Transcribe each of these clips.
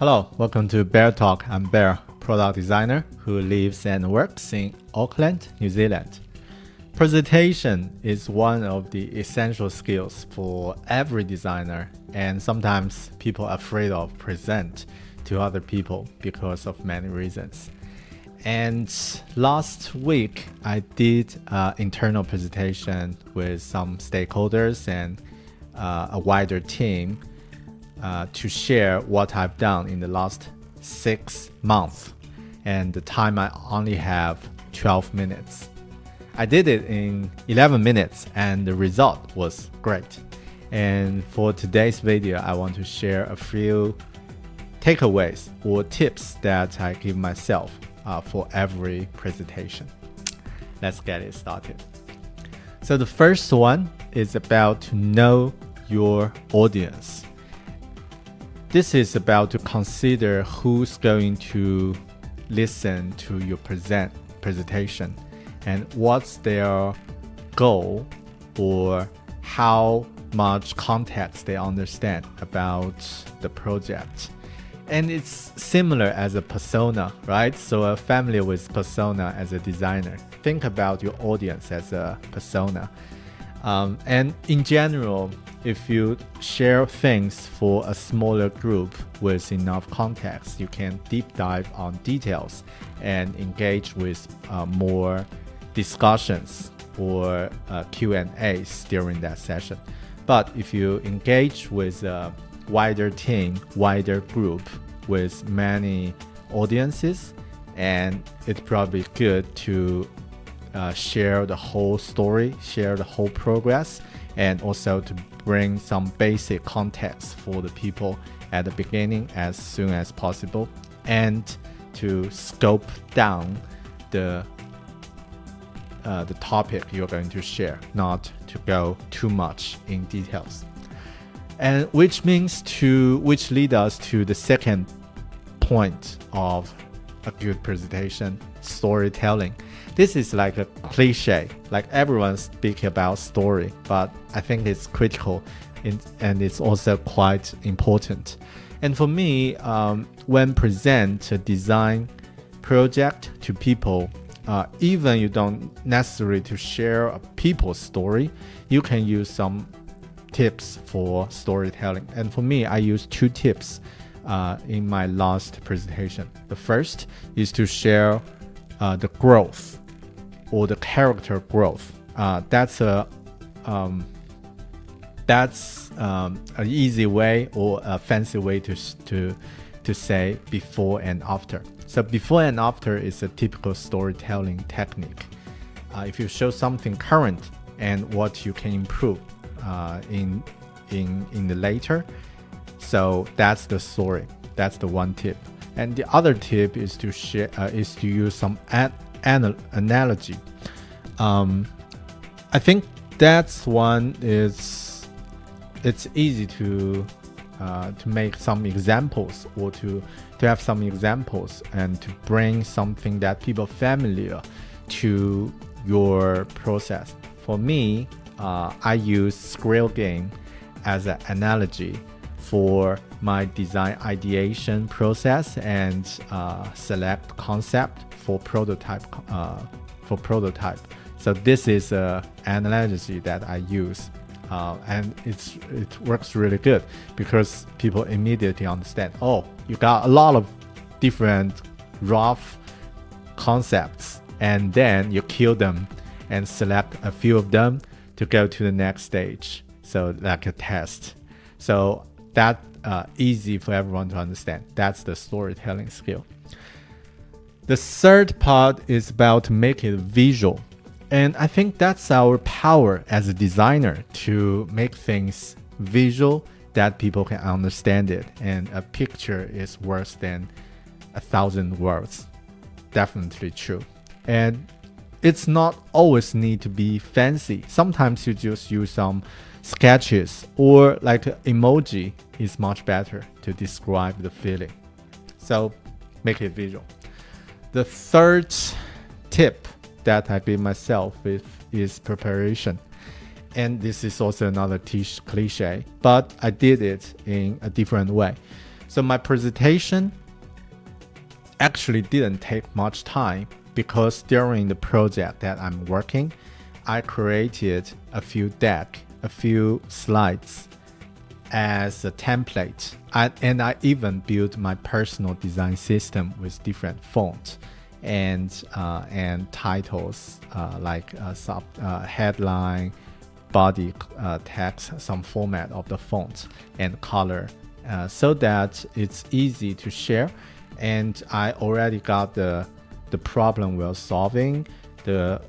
Hello, welcome to BearTalk. I'm Bear, product designer who lives and works in Auckland, New Zealand. Presentation is one of the essential skills for every designer, and sometimes people are afraid of present to other people because of many reasons. And last week, I did an internal presentation with some stakeholders and a wider team to share what I've done in the last 6 months. And the time I only have 12 minutes. I did it in 11 minutes and the result was great. And for today's video, I want to share a few takeaways or tips that I give myself for every presentation. Let's get it started. So the first one is about to know your audience. This is about to consider who's going to listen to your presentation and what's their goal or how much context they understand about the project. And it's similar as a persona, right? So a family with persona as a designer. Think about your audience as a persona. And in general, if you share things for a smaller group with enough context, you can deep dive on details and engage with more discussions or Q&As during that session. But if you engage with a wider team, wider group with many audiences, and it's probably good to share the whole story, share the whole progress, and also to bring some basic context for the people at the beginning as soon as possible, and to scope down the topic you're going to share, not to go too much in details. And which leads us to the second point of a good presentation: storytelling. This is like a cliche, like everyone speaks about story, but I think it's critical and it's also quite important. And for me, when present a design project to people, even you don't necessarily to share a people's story, you can use some tips for storytelling. And for me, I use 2 tips in my last presentation. The first is to share the growth or the character growth. That's an easy way or a fancy way to say before and after. So before and after is a typical storytelling technique. If you show something current and what you can improve in the later, so that's the story. That's the one tip. And the other tip is to share is to use some analogy. I think that's one is it's easy to make some examples or to have some examples and to bring something that people familiar to your process. For me, I use Skrill game as an analogy for my design ideation process and select concept for prototype. So this is an analogy that I use, and it works really good because people immediately understand. Oh, you got a lot of different rough concepts, and then you kill them and select a few of them to go to the next stage. So like a test. So that easy for everyone to understand. That's the storytelling skill. The third part is about make it visual. And I think that's our power as a designer to make things visual that people can understand it. And a picture is worse than 1,000 words. Definitely true. And it's not always need to be fancy. Sometimes you just use some sketches or like emoji is much better to describe the feeling. So make it visual. The third tip that I give myself is preparation. And this is also another cliche, but I did it in a different way. So my presentation actually didn't take much time because during the project that I'm working, I created a few slides as a template. And I even built my personal design system with different fonts and titles like headline, body text, some format of the font and color, so that it's easy to share. And I already got the problem we're solving, the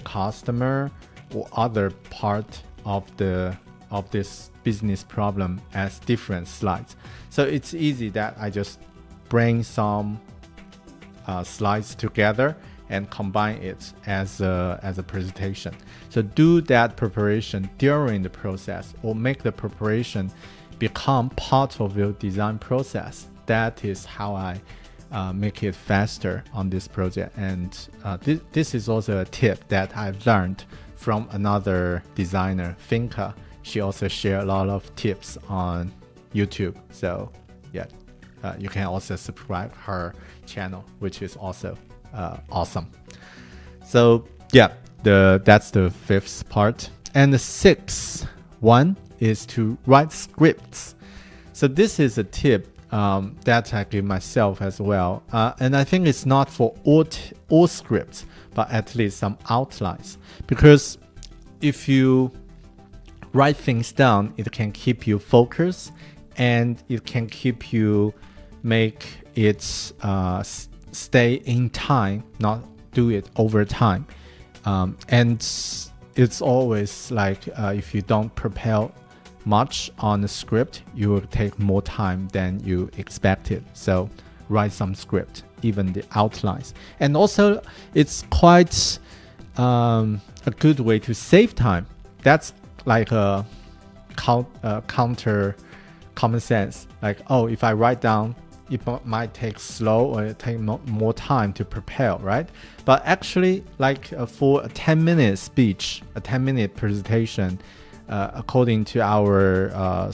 customer or other part of this business problem as different slides. So it's easy that I just bring some slides together and combine it as a presentation. So do that preparation during the process, or make the preparation become part of your design process. That is how I make it faster on this project. And this is also a tip that I've learned from another designer, Finca. She also shared a lot of tips on YouTube. So yeah, you can also subscribe her channel, which is also awesome. So yeah, that's the fifth part. And the sixth one is to write scripts. So this is a tip that I give myself as well. And I think it's not for all scripts, but at least some outlines. Because if you write things down, it can keep you focused, and it can keep you make it stay in time, not do it over time. And it's always like if you don't prepare much on the script, you will take more time than you expected. So write some script, even the outlines. And also it's quite a good way to save time. That's like a counter common sense. Like, oh, if I write down, it might take slow or it take more time to prepare, right? But actually, like for a 10-minute speech, a 10-minute presentation, according to our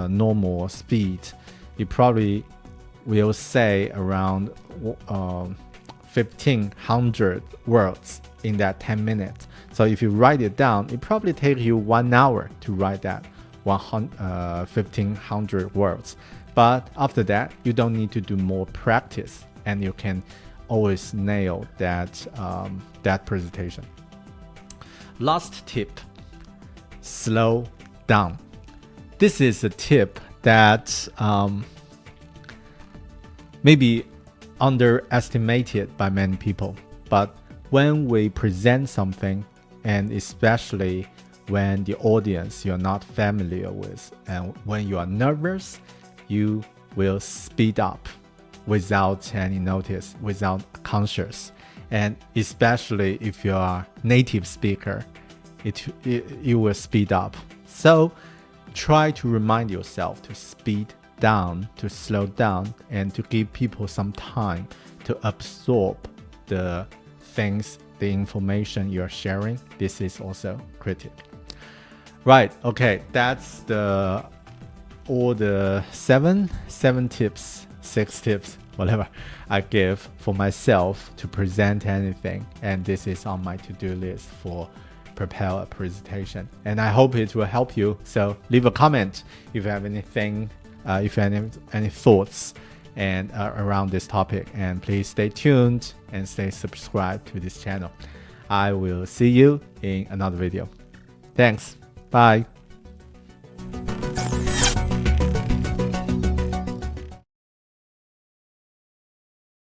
normal speed, you probably will say around 1,500 words in that 10 minutes. So if you write it down, it probably takes you 1 hour to write that 1,500 words. But after that, you don't need to do more practice, and you can always nail that presentation. Last tip: slow down. This is a tip that maybe underestimated by many people. But when we present something, and especially when the audience you're not familiar with, and when you are nervous, you will speed up without any notice, without conscious. And especially if you are a native speaker, you will speed up. So try to remind yourself to speed down, to slow down, and to give people some time to absorb the things, the information you're sharing. This is also critical. Right, okay, that's all the seven tips, 6 tips, whatever I give for myself to present anything. And this is on my to-do list for prepare a presentation. And I hope it will help you. So leave a comment if you have anything, if you have any thoughts and around this topic. And please stay tuned and stay subscribed to this channel. I will see you in another video. Thanks. Bye.